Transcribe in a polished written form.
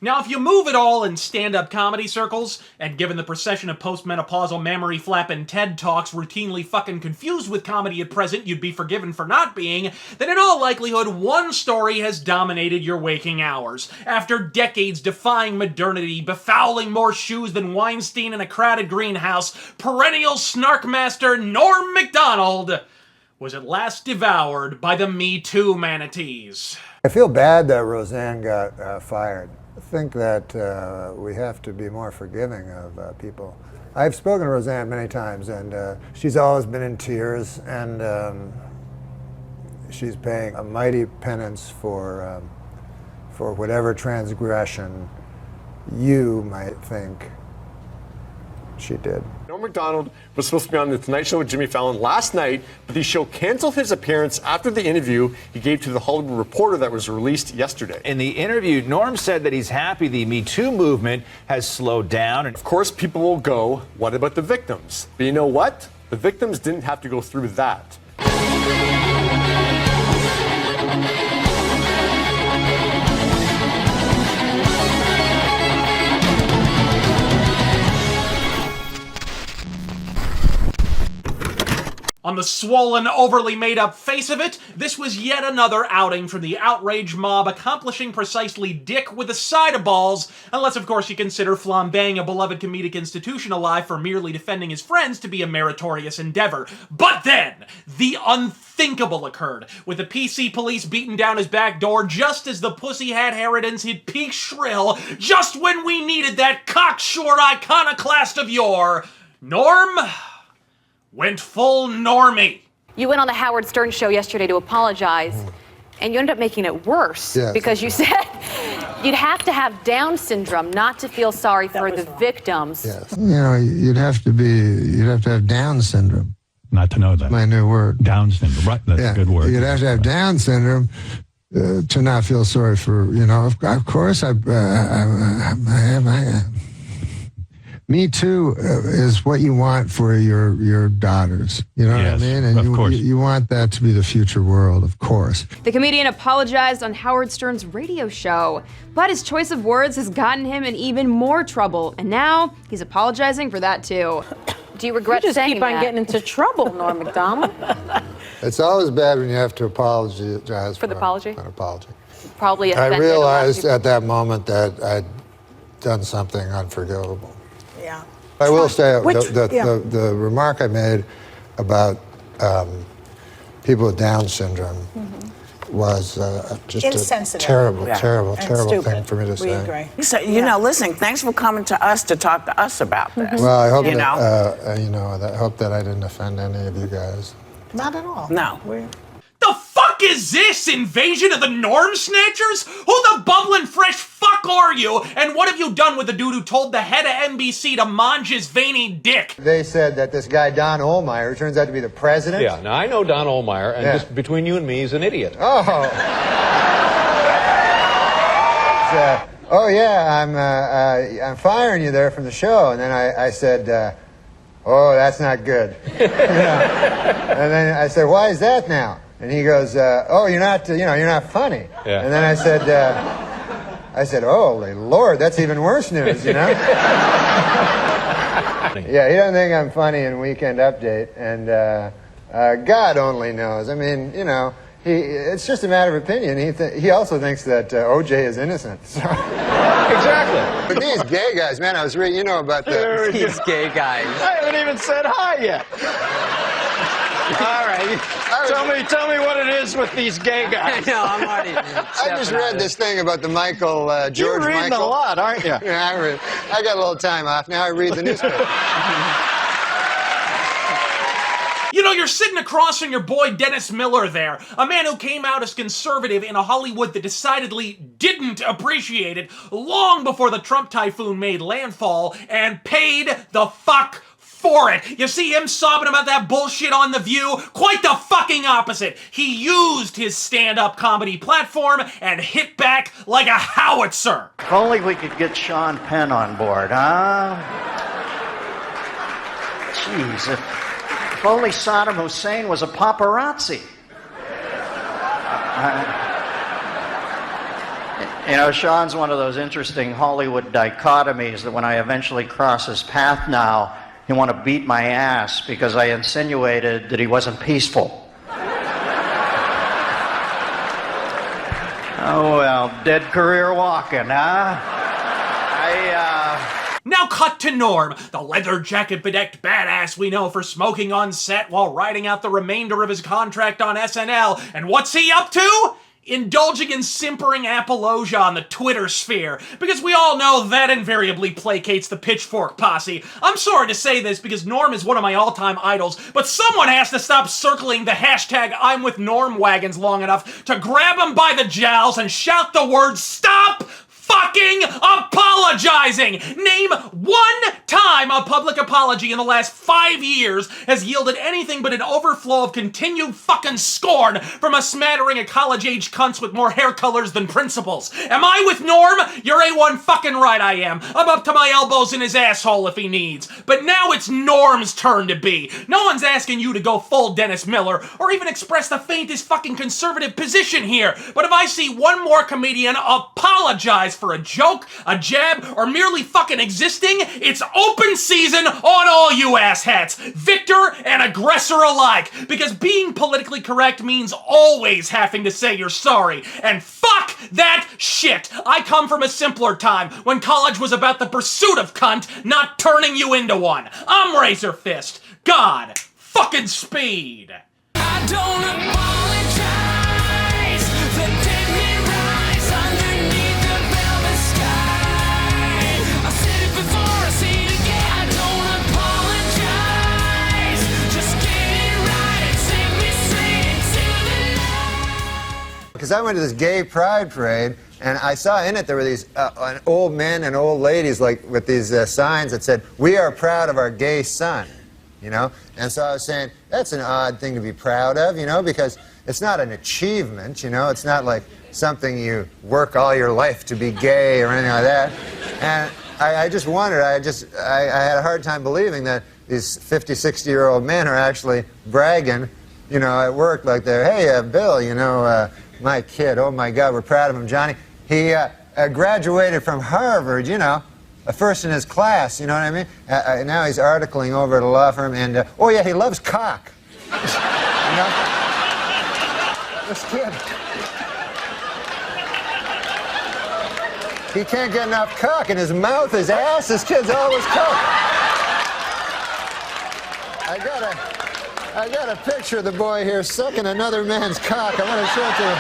Now, if you move at all in stand-up comedy circles, and given the procession of postmenopausal mammary-flapping TED Talks routinely fucking confused with comedy at present you'd be forgiven for not being, then in all likelihood, one story has dominated your waking hours. After decades defying modernity, befouling more shoes than Weinstein in a crowded greenhouse, perennial snarkmaster Norm Macdonald was at last devoured by the Me Too manatees. I feel bad that Roseanne got fired. I think that we have to be more forgiving of people. I've spoken to Roseanne many times, and she's always been in tears, and she's paying a mighty penance for whatever transgression you might think she did. Norm Macdonald was supposed to be on The Tonight Show with Jimmy Fallon last night, but the show canceled his appearance after the interview he gave to The Hollywood Reporter that was released yesterday. In the interview, Norm said that he's happy the Me Too movement has slowed down. Of course, people will go, what about the victims? But you know what? The victims didn't have to go through that. On the swollen, overly made-up face of it, this was yet another outing from the outrage mob accomplishing precisely dick with a side of balls, unless of course you consider flambeing a beloved comedic institution alive for merely defending his friends to be a meritorious endeavor. But then, the unthinkable occurred, with the PC police beating down his back door just as the Pussyhat Harridans hit peak shrill, just when we needed that cocksure iconoclast of yore. Norm went full normie. You went on the Howard Stern show yesterday to apologize, and you ended up making it worse because you said you'd have to have Down syndrome not to feel sorry for the victims. Yes. You know, you'd have to have Down syndrome. Not to know that. My new word. Down syndrome, right? That's a good word. You'd have to have Down syndrome to not feel sorry for, you know, of course I Me Too is what you want for your daughters. You know what I mean? And you want that to be the future world, of course. The comedian apologized on Howard Stern's radio show, but his choice of words has gotten him in even more trouble, and now he's apologizing for that too. Do you regret saying that? You just keep on getting into trouble, Norm Macdonald. It's always bad when you have to apologize for the apology. An apology. Probably. I realized at that moment that I'd done something unforgivable. Yeah. I will say the remark I made about people with Down syndrome was just a terrible thing for me to say. We agree. So, you know, listen, thanks for coming to us to talk to us about this. Well, I hope I hope that I didn't offend any of you guys. Not at all. No. The fuck is this? Invasion of the Norm Snatchers? Who the bubbling fresh fuck are you? And what have you done with the dude who told the head of NBC to mange his veiny dick? They said that this guy, Don Ohlmeyer, turns out to be the president. Yeah, now I know Don Ohlmeyer, and just between you and me, he's an idiot. Oh. I'm firing you there from the show. And then I said, oh, that's not good. And then I said, why is that now? And he goes, oh, you're not funny. Yeah. And then I said, holy Lord, that's even worse news, you know? Yeah, he doesn't think I'm funny in Weekend Update, and God only knows. I mean, you know, it's just a matter of opinion. He also thinks that O.J. is innocent. So. Exactly. But these gay guys, man, I was reading, you know about These gay guys. I haven't even said hi yet. All right. Tell me what it is with these gay guys. I know, I'm already. I just read this thing about the George You're reading Michael. a lot, aren't you? Yeah, I got a little time off. Now I read the newspaper. You know, you're sitting across from your boy Dennis Miller there, a man who came out as conservative in a Hollywood that decidedly didn't appreciate it long before the Trump typhoon made landfall, and paid the fuck for it. You see him sobbing about that bullshit on The View? Quite the fucking opposite. He used his stand-up comedy platform and hit back like a howitzer. If only we could get Sean Penn on board, huh? Jeez, if only Saddam Hussein was a paparazzi. You know, Sean's one of those interesting Hollywood dichotomies that when I eventually cross his path now, he want to beat my ass because I insinuated that he wasn't peaceful. Oh, well, dead career walking, huh? Now cut to Norm, the leather jacket-bedecked badass we know for smoking on set while riding out the remainder of his contract on SNL. And what's he up to? Indulging in simpering apologia on the Twitter sphere, because we all know that invariably placates the pitchfork posse. I'm sorry to say this because Norm is one of my all-time idols, but someone has to stop circling the hashtag I'm with Norm wagons long enough to grab him by the jowls and shout the word "Stop fucking apologizing!" Name one time a public apology in the last 5 years has yielded anything but an overflow of continued fucking scorn from a smattering of college-age cunts with more hair colors than principles. Am I with Norm? You're A1 fucking right I am. I'm up to my elbows in his asshole if he needs. But now it's Norm's turn to be. No one's asking you to go full Dennis Miller or even express the faintest fucking conservative position here. But if I see one more comedian apologize for a joke, a jab, or merely fucking existing, it's open season on all you asshats, victor and aggressor alike, because being politically correct means always having to say you're sorry, and fuck that shit. I come from a simpler time, when college was about the pursuit of cunt, not turning you into one. I'm Razor Fist. God fucking speed. I don't apologize. The dead may rise underneath the velvet sky. I said it before, I say it again. I don't apologize. Just get it right and sing me straight into the night. Because I went to this gay pride parade, and I saw in it there were these old men and old ladies like with these signs that said, "We are proud of our gay son." You know? And so I was saying, that's an odd thing to be proud of, you know, because it's not an achievement, you know? It's not like something you work all your life to be gay or anything like that. And I just wondered, I had a hard time believing that these 50, 60-year-old men are actually bragging, you know, at work like they're, "Hey, Bill, you know, my kid, oh my God, we're proud of him, Johnny. He graduated from Harvard, you know. A first in his class, you know what I mean? Now he's articling over at a law firm, and, oh yeah, he loves cock." You know? This kid. He can't get enough cock in his mouth, his ass, this kid's always cock. I got a picture of the boy here sucking another man's cock. I want to show it to you.